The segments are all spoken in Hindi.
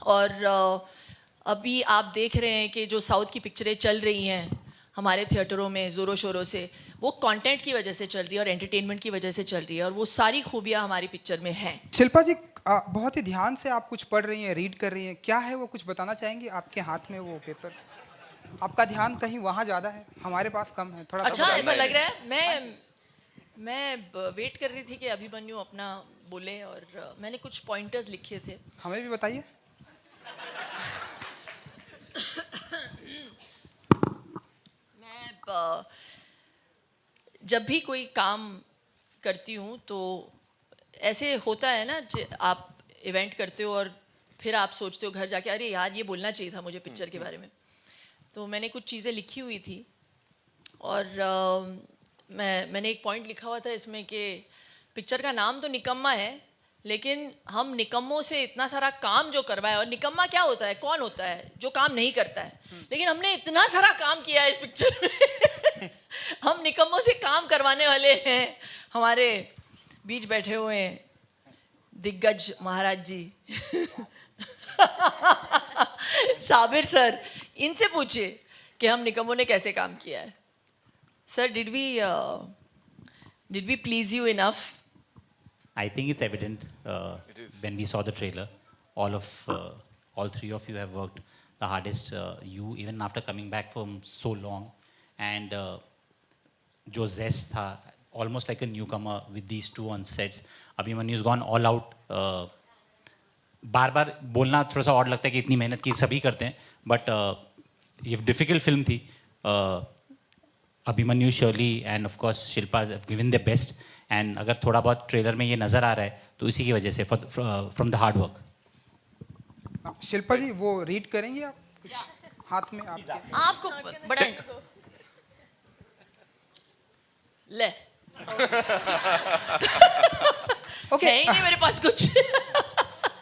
और अभी आप देख रहे हैं कि जो साउथ की पिक्चरें चल रही हैं हमारे थिएटरों में ज़ोरों शोरों से, वो कंटेंट की वजह से चल रही है और एंटरटेनमेंट की वजह से चल रही है, और वो सारी खूबियाँ हमारी पिक्चर में हैं। शिल्पा जी, बहुत ही ध्यान से आप कुछ पढ़ रही हैं, रीड कर रही हैं, क्या है वो, कुछ बताना चाहेंगी? आपके हाथ में वो पेपर, आपका ध्यान कहीं वहाँ ज़्यादा है, हमारे पास कम है, थोड़ा अच्छा, सा ऐसा लग रहा है। मैं वेट कर रही थी कि अभिमन्यु अपना बोले, और मैंने कुछ पॉइंटर्स लिखे थे। हमें भी बताइए। मैं जब भी कोई काम करती हूँ तो ऐसे होता है ना, आप इवेंट करते हो और फिर आप सोचते हो घर जाके, अरे यार ये बोलना चाहिए था मुझे पिक्चर के बारे में। तो मैंने कुछ चीज़ें लिखी हुई थी, और मैंने एक पॉइंट लिखा हुआ था इसमें कि पिक्चर का नाम तो निकम्मा है, लेकिन हम निकम्मों से इतना सारा काम जो करवाए, और निकम्मा क्या होता है, कौन होता है जो काम नहीं करता है, लेकिन हमने इतना सारा काम किया है इस पिक्चर में। हम निकम्मों से काम करवाने वाले हैं। हमारे बीच बैठे हुए हैं दिग्गज महाराज जी, साबिर सर, इनसे पूछिए कि हम निकम्मों ने कैसे काम किया है। Sir, did we please you enough? I think it's evident when we saw the trailer. All three of you have worked the hardest. You even after coming back from so long, and जो zest था, almost like a newcomer with these two on sets. Abhimanyu has gone all out. बार बार बोलना थोड़ा सा और लगता है कि इतनी मेहनत की सभी करते हैं, बट ये डिफिकल्ट फिल्म थी. Abhimanyu, Shirley end of course Shilpa given the best. And अगर थोड़ा बहुत ट्रेलर में ये नज़र आ रहा है तो इसी की वजह से, from the hard work. Shilpa ji, वो रीड करेंगी आप कुछ हाथ में आपको बड़ा ले ओके है ही नहीं मेरे पास कुछ।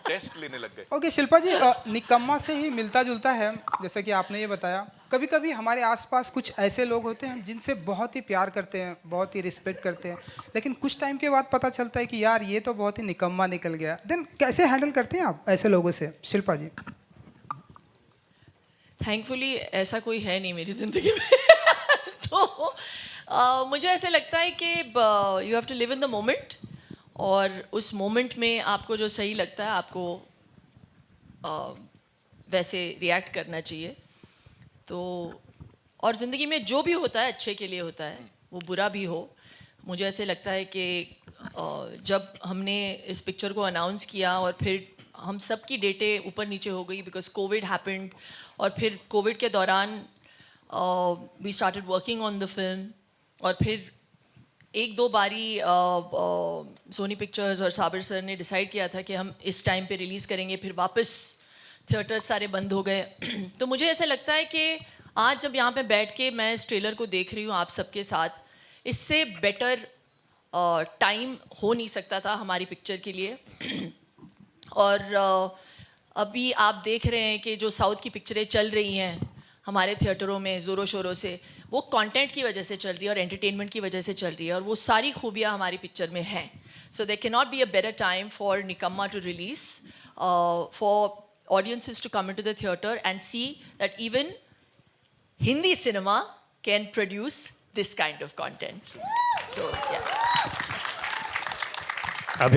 टेस्ट लेने लग गए. ओके शिल्पा जी, निकम्मा से ही मिलता जुलता है, जैसे कि आपने ये बताया. कभी कभी हमारे आसपास कुछ ऐसे लोग होते हैं जिनसे बहुत ही प्यार करते हैं, बहुत ही रिस्पेक्ट करते हैं, लेकिन कुछ टाइम के बाद पता चलता है कि यार ये तो बहुत ही निकम्मा निकल गया. देन कैसे हैंडल करते हैं आप ऐसे लोगों से, शिल्पा जी? थैंकफुली ऐसा कोई है नहीं मेरी ज़िंदगी में। तो मुझे ऐसे लगता है कि you have to live in the moment, और उस मोमेंट में आपको जो सही लगता है आपको वैसे रिएक्ट करना चाहिए. तो और ज़िंदगी में जो भी होता है अच्छे के लिए होता है, वो बुरा भी हो. मुझे ऐसे लगता है कि जब हमने इस पिक्चर को अनाउंस किया और फिर हम सब की डेटें ऊपर नीचे हो गई बिकॉज कोविड हैपेंड, और फिर कोविड के दौरान we started working on the film, और फिर एक दो बारी सोनी पिक्चर्स और साबिर सर ने डिसाइड किया था कि हम इस टाइम पे रिलीज़ करेंगे, फिर वापस थिएटर्स सारे बंद हो गए. तो मुझे ऐसा लगता है कि आज जब यहाँ पे बैठ के मैं इस ट्रेलर को देख रही हूँ आप सबके साथ, इससे बेटर टाइम हो नहीं सकता था हमारी पिक्चर के लिए. और अभी आप देख रहे हैं कि जो साउथ की पिक्चरें चल रही हैं हमारे थिएटरों में ज़ोरों शोरों से, वो कंटेंट की वजह से चल रही है और एंटरटेनमेंट की वजह से चल रही है, और वो सारी खूबियाँ हमारी पिक्चर में हैं. So there can not be a better time for Nikamma to release, for audiences to come into the theatre and see that even Hindi cinema can produce this kind of content. So, yes.